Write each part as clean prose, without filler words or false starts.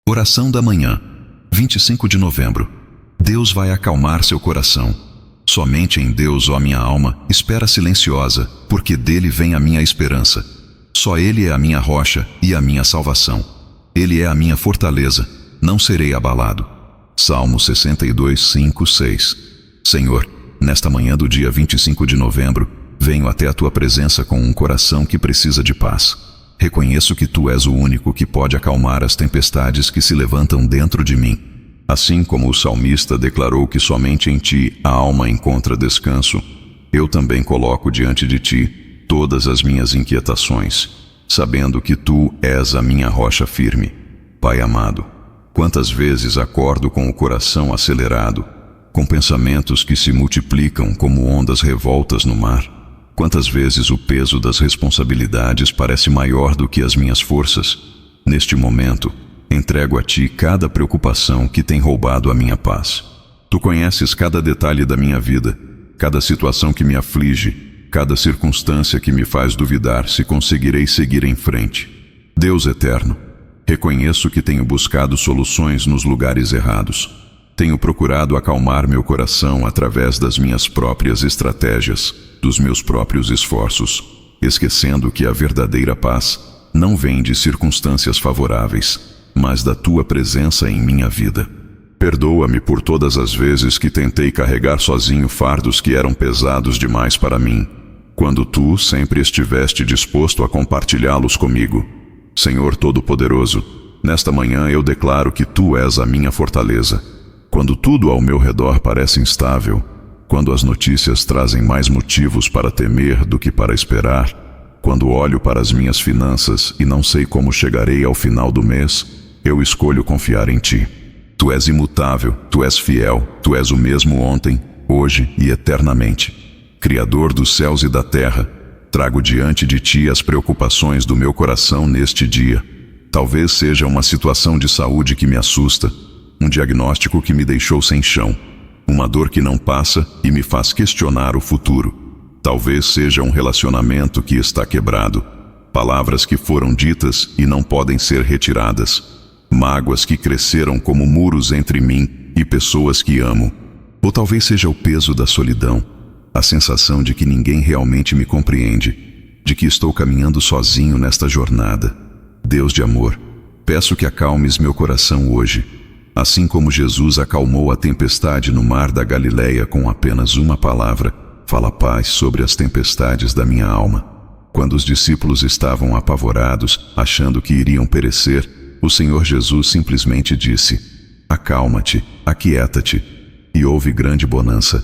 Oração da manhã, 25 de novembro. Deus vai acalmar seu coração. Somente em Deus, ó minha alma, espera silenciosa, porque dele vem a minha esperança. Só Ele é a minha rocha e a minha salvação. Ele é a minha fortaleza, não serei abalado. Salmo 62, 5, 6. Senhor, nesta manhã do dia 25 de novembro, venho até a Tua presença com um coração que precisa de paz. Reconheço que Tu és o único que pode acalmar as tempestades que se levantam dentro de mim. Assim como o salmista declarou que somente em Ti a alma encontra descanso, eu também coloco diante de Ti todas as minhas inquietações, sabendo que Tu és a minha rocha firme. Pai amado, quantas vezes acordo com o coração acelerado, com pensamentos que se multiplicam como ondas revoltas no mar. Quantas vezes o peso das responsabilidades parece maior do que as minhas forças. Neste momento, entrego a Ti cada preocupação que tem roubado a minha paz. Tu conheces cada detalhe da minha vida, cada situação que me aflige, cada circunstância que me faz duvidar se conseguirei seguir em frente. Deus eterno, reconheço que tenho buscado soluções nos lugares errados. Tenho procurado acalmar meu coração através das minhas próprias estratégias, dos meus próprios esforços, esquecendo que a verdadeira paz não vem de circunstâncias favoráveis, mas da Tua presença em minha vida. Perdoa-me por todas as vezes que tentei carregar sozinho fardos que eram pesados demais para mim, quando Tu sempre estiveste disposto a compartilhá-los comigo. Senhor Todo-Poderoso, nesta manhã eu declaro que Tu és a minha fortaleza. Quando tudo ao meu redor parece instável, quando as notícias trazem mais motivos para temer do que para esperar, quando olho para as minhas finanças e não sei como chegarei ao final do mês, eu escolho confiar em Ti. Tu és imutável, Tu és fiel, Tu és o mesmo ontem, hoje e eternamente. Criador dos céus e da terra, trago diante de Ti as preocupações do meu coração neste dia. Talvez seja uma situação de saúde que me assusta, um diagnóstico que me deixou sem chão, uma dor que não passa e me faz questionar o futuro. Talvez seja um relacionamento que está quebrado, palavras que foram ditas e não podem ser retiradas, mágoas que cresceram como muros entre mim e pessoas que amo. Ou talvez seja o peso da solidão, a sensação de que ninguém realmente me compreende, de que estou caminhando sozinho nesta jornada. Deus de amor, peço que acalmes meu coração hoje, assim como Jesus acalmou a tempestade no mar da Galileia com apenas uma palavra: fala paz sobre as tempestades da minha alma. Quando os discípulos estavam apavorados, achando que iriam perecer, o Senhor Jesus simplesmente disse: acalma-te, aquieta-te, e houve grande bonança.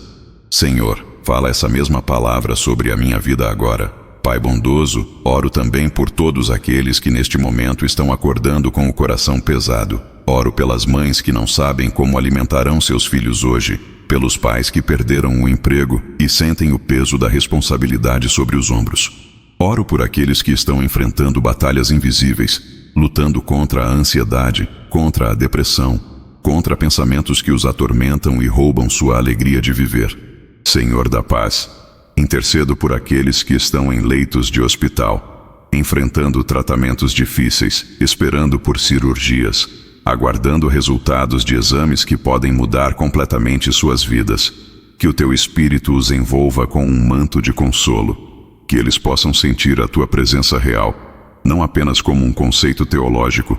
Senhor, fala essa mesma palavra sobre a minha vida agora. Pai bondoso, oro também por todos aqueles que neste momento estão acordando com o coração pesado. Oro pelas mães que não sabem como alimentarão seus filhos hoje, pelos pais que perderam o emprego e sentem o peso da responsabilidade sobre os ombros. Oro por aqueles que estão enfrentando batalhas invisíveis, lutando contra a ansiedade, contra a depressão, contra pensamentos que os atormentam e roubam sua alegria de viver. Senhor da paz, intercedo por aqueles que estão em leitos de hospital, enfrentando tratamentos difíceis, esperando por cirurgias, aguardando resultados de exames que podem mudar completamente suas vidas. Que o Teu Espírito os envolva com um manto de consolo, que eles possam sentir a Tua presença real, não apenas como um conceito teológico,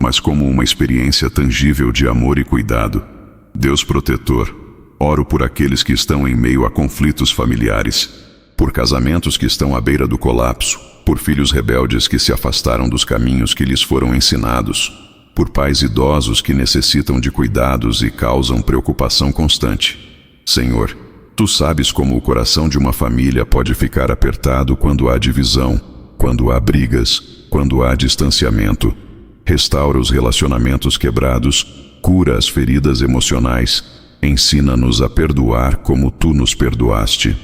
mas como uma experiência tangível de amor e cuidado. Deus protetor, oro por aqueles que estão em meio a conflitos familiares, por casamentos que estão à beira do colapso, por filhos rebeldes que se afastaram dos caminhos que lhes foram ensinados, por pais idosos que necessitam de cuidados e causam preocupação constante. Senhor, Tu sabes como o coração de uma família pode ficar apertado quando há divisão, quando há brigas, quando há distanciamento. Restaura os relacionamentos quebrados, cura as feridas emocionais, ensina-nos a perdoar como Tu nos perdoaste.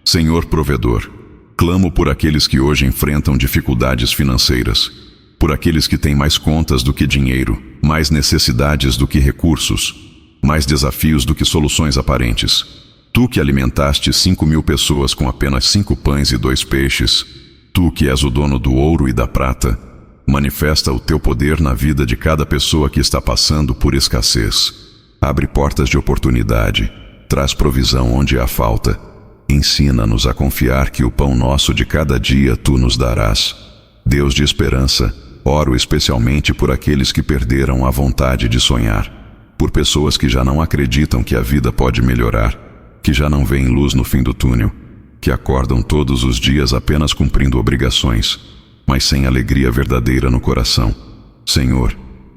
Senhor provedor, clamo por aqueles que hoje enfrentam dificuldades financeiras, por aqueles que têm mais contas do que dinheiro, mais necessidades do que recursos, mais desafios do que soluções aparentes. Tu que alimentaste 5.000 pessoas com apenas 5 pães e 2 peixes, Tu que és o dono do ouro e da prata, manifesta o teu poder na vida de cada pessoa que está passando por escassez. Abre portas de oportunidade, traz provisão onde há falta. Ensina-nos a confiar que o pão nosso de cada dia tu nos darás. Deus de esperança, oro especialmente por aqueles que perderam a vontade de sonhar, por pessoas que já não acreditam que a vida pode melhorar, que já não veem luz no fim do túnel, que acordam todos os dias apenas cumprindo obrigações, mas sem alegria verdadeira no coração. Senhor,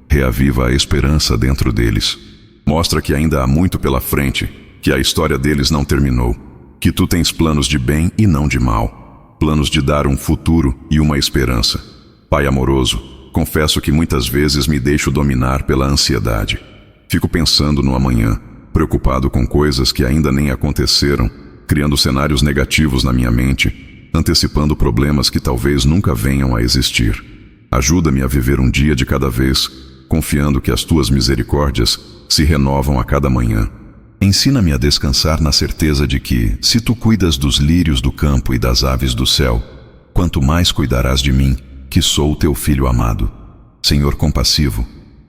reaviva a esperança dentro deles. Mostra que ainda há muito pela frente, que a história deles não terminou, que tu tens planos de bem e não de mal, planos de dar um futuro e uma esperança. Pai amoroso, confesso que muitas vezes me deixo dominar pela ansiedade. Fico pensando no amanhã, preocupado com coisas que ainda nem aconteceram, criando cenários negativos na minha mente, antecipando problemas que talvez nunca venham a existir. Ajuda-me a viver um dia de cada vez, confiando que as tuas misericórdias se renovam a cada manhã. Ensina-me a descansar na certeza de que, se tu cuidas dos lírios do campo e das aves do céu, quanto mais cuidarás de mim, que sou teu filho amado. Senhor compassivo,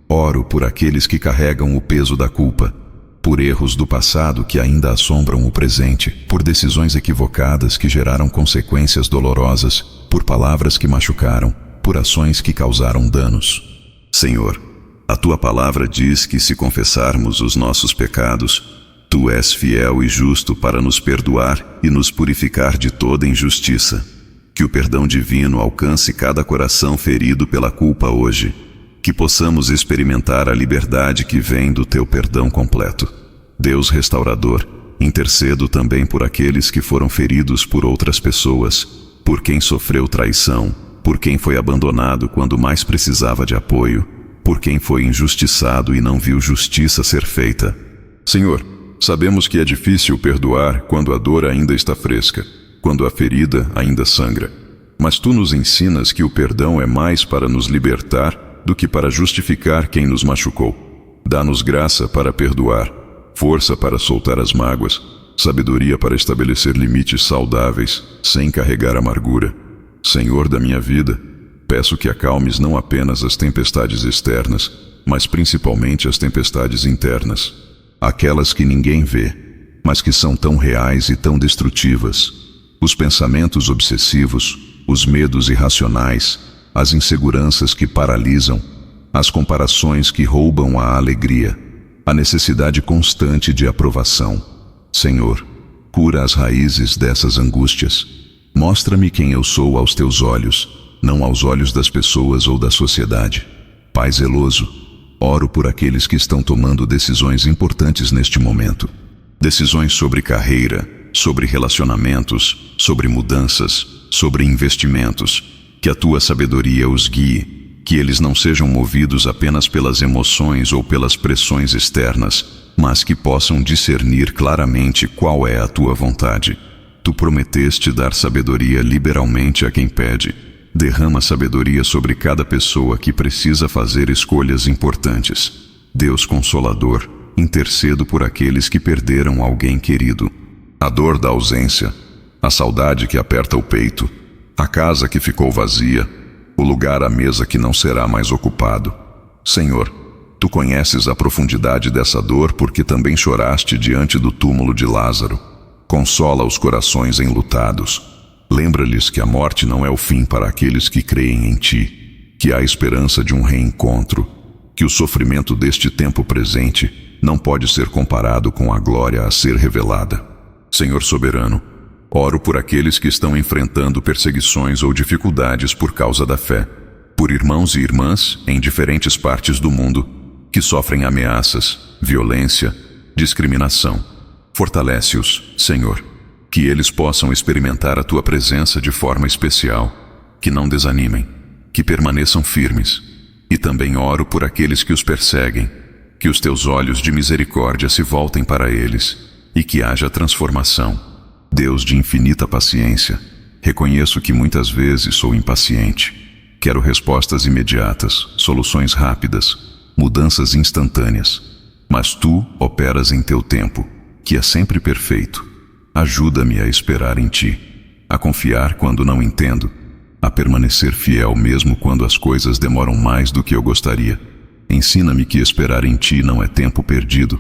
oro por aqueles que carregam o peso da culpa, por erros do passado que ainda assombram o presente, por decisões equivocadas que geraram consequências dolorosas, por palavras que machucaram, por ações que causaram danos. Senhor, a tua palavra diz que se confessarmos os nossos pecados, tu és fiel e justo para nos perdoar e nos purificar de toda injustiça. Que o perdão divino alcance cada coração ferido pela culpa hoje. Que possamos experimentar a liberdade que vem do teu perdão completo. Deus restaurador, intercedo também por aqueles que foram feridos por outras pessoas, por quem sofreu traição, por quem foi abandonado quando mais precisava de apoio, por quem foi injustiçado e não viu justiça ser feita. Senhor, sabemos que é difícil perdoar quando a dor ainda está fresca, quando a ferida ainda sangra. Mas tu nos ensinas que o perdão é mais para nos libertar do que para justificar quem nos machucou. Dá-nos graça para perdoar, força para soltar as mágoas, sabedoria para estabelecer limites saudáveis, sem carregar amargura. Senhor da minha vida, peço que acalmes não apenas as tempestades externas, mas principalmente as tempestades internas. Aquelas que ninguém vê, mas que são tão reais e tão destrutivas. Os pensamentos obsessivos, os medos irracionais, as inseguranças que paralisam, as comparações que roubam a alegria, a necessidade constante de aprovação. Senhor, cura as raízes dessas angústias. Mostra-me quem eu sou aos teus olhos, não aos olhos das pessoas ou da sociedade. Pai zeloso, oro por aqueles que estão tomando decisões importantes neste momento. Decisões sobre carreira, sobre relacionamentos, sobre mudanças, sobre investimentos. Que a tua sabedoria os guie, que eles não sejam movidos apenas pelas emoções ou pelas pressões externas, mas que possam discernir claramente qual é a tua vontade. Tu prometeste dar sabedoria liberalmente a quem pede. Derrama sabedoria sobre cada pessoa que precisa fazer escolhas importantes. Deus Consolador, intercedo por aqueles que perderam alguém querido. A dor da ausência, a saudade que aperta o peito, a casa que ficou vazia, o lugar à mesa que não será mais ocupado. Senhor, tu conheces a profundidade dessa dor porque também choraste diante do túmulo de Lázaro. Consola os corações enlutados. Lembra-lhes que a morte não é o fim para aqueles que creem em ti, que há esperança de um reencontro, que o sofrimento deste tempo presente não pode ser comparado com a glória a ser revelada. Senhor soberano, oro por aqueles que estão enfrentando perseguições ou dificuldades por causa da fé, por irmãos e irmãs em diferentes partes do mundo que sofrem ameaças, violência, discriminação. Fortalece-os, Senhor, que eles possam experimentar a tua presença de forma especial, que não desanimem, que permaneçam firmes. E também oro por aqueles que os perseguem, que os teus olhos de misericórdia se voltem para eles e que haja transformação. Deus de infinita paciência, reconheço que muitas vezes sou impaciente. Quero respostas imediatas, soluções rápidas, mudanças instantâneas. Mas tu operas em teu tempo, que é sempre perfeito. Ajuda-me a esperar em ti, a confiar quando não entendo, a permanecer fiel mesmo quando as coisas demoram mais do que eu gostaria. Ensina-me que esperar em Ti não é tempo perdido,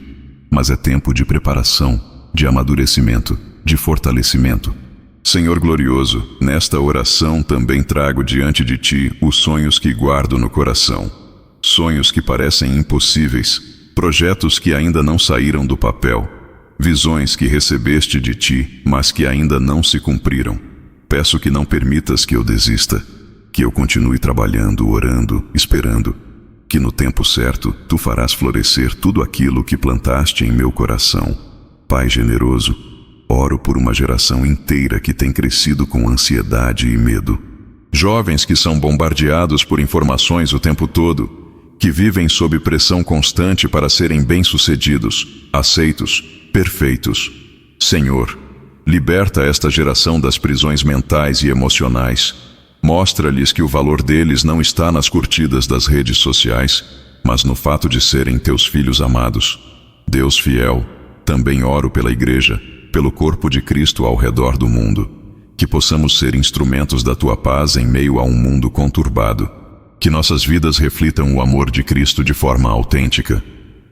mas é tempo de preparação, de amadurecimento, de fortalecimento. Senhor glorioso, nesta oração também trago diante de Ti os sonhos que guardo no coração. Sonhos que parecem impossíveis, projetos que ainda não saíram do papel, visões que recebeste de Ti, mas que ainda não se cumpriram. Peço que não permitas que eu desista, que eu continue trabalhando, orando, esperando, que no tempo certo Tu farás florescer tudo aquilo que plantaste em meu coração. Pai generoso, oro por uma geração inteira que tem crescido com ansiedade e medo. Jovens que são bombardeados por informações o tempo todo, que vivem sob pressão constante para serem bem-sucedidos, aceitos, perfeitos. Senhor, liberta esta geração das prisões mentais e emocionais. Mostra-lhes que o valor deles não está nas curtidas das redes sociais, mas no fato de serem Teus filhos amados. Deus fiel, também oro pela Igreja, pelo corpo de Cristo ao redor do mundo, que possamos ser instrumentos da Tua paz em meio a um mundo conturbado, que nossas vidas reflitam o amor de Cristo de forma autêntica,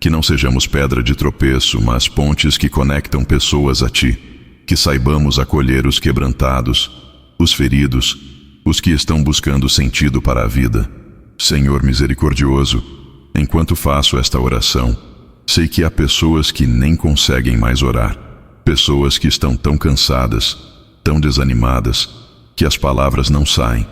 que não sejamos pedra de tropeço, mas pontes que conectam pessoas a Ti, que saibamos acolher os quebrantados, os feridos, os que estão buscando sentido para a vida. Senhor misericordioso, enquanto faço esta oração, sei que há pessoas que nem conseguem mais orar, pessoas que estão tão cansadas, tão desanimadas, que as palavras não saem.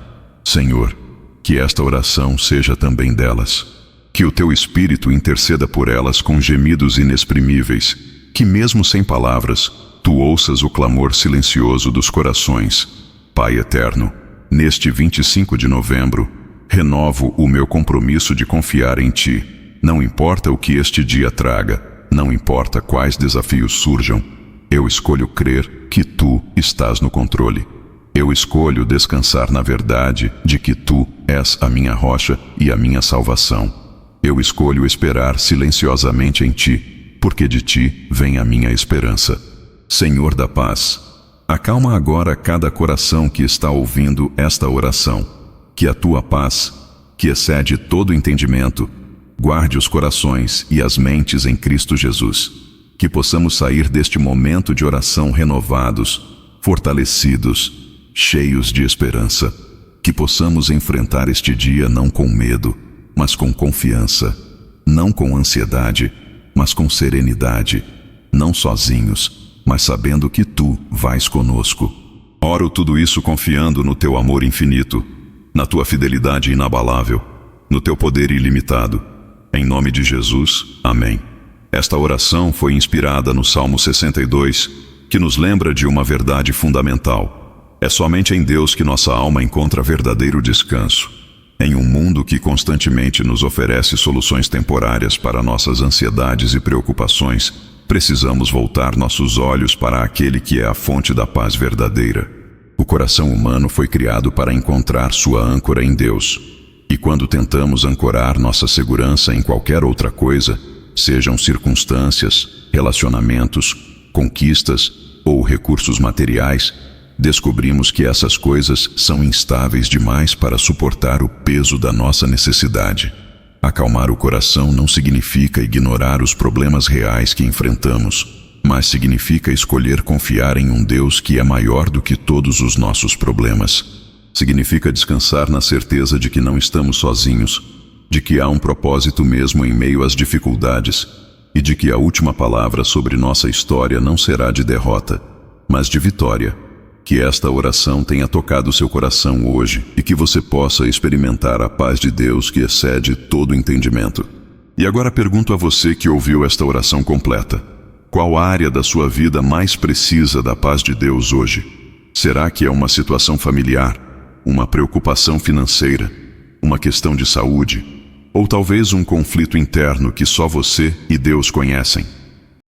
Senhor, que esta oração seja também delas. Que o Teu Espírito interceda por elas com gemidos inexprimíveis, que mesmo sem palavras, Tu ouças o clamor silencioso dos corações. Pai eterno, neste 25 de novembro, renovo o meu compromisso de confiar em Ti. Não importa o que este dia traga, não importa quais desafios surjam, eu escolho crer que Tu estás no controle. Eu escolho descansar na verdade de que Tu és a minha rocha e a minha salvação. Eu escolho esperar silenciosamente em Ti, porque de Ti vem a minha esperança. Senhor da paz, acalma agora cada coração que está ouvindo esta oração. Que a Tua paz, que excede todo entendimento, guarde os corações e as mentes em Cristo Jesus. Que possamos sair deste momento de oração renovados, fortalecidos, cheios de esperança. Que possamos enfrentar este dia não com medo, mas com confiança. Não com ansiedade, mas com serenidade. Não sozinhos, mas sabendo que Tu vais conosco. Oro tudo isso confiando no Teu amor infinito, na Tua fidelidade inabalável, no Teu poder ilimitado. Em nome de Jesus, amém. Esta oração foi inspirada no Salmo 62, que nos lembra de uma verdade fundamental. É somente em Deus que nossa alma encontra verdadeiro descanso. Em um mundo que constantemente nos oferece soluções temporárias para nossas ansiedades e preocupações, precisamos voltar nossos olhos para aquele que é a fonte da paz verdadeira. O coração humano foi criado para encontrar sua âncora em Deus. E quando tentamos ancorar nossa segurança em qualquer outra coisa, sejam circunstâncias, relacionamentos, conquistas ou recursos materiais, descobrimos que essas coisas são instáveis demais para suportar o peso da nossa necessidade. Acalmar o coração não significa ignorar os problemas reais que enfrentamos, mas significa escolher confiar em um Deus que é maior do que todos os nossos problemas. Significa descansar na certeza de que não estamos sozinhos, de que há um propósito mesmo em meio às dificuldades, e de que a última palavra sobre nossa história não será de derrota, mas de vitória. Que esta oração tenha tocado seu coração hoje e que você possa experimentar a paz de Deus que excede todo entendimento. E agora pergunto a você que ouviu esta oração completa: qual área da sua vida mais precisa da paz de Deus hoje? Será que é uma situação familiar, uma preocupação financeira, uma questão de saúde, ou talvez um conflito interno que só você e Deus conhecem?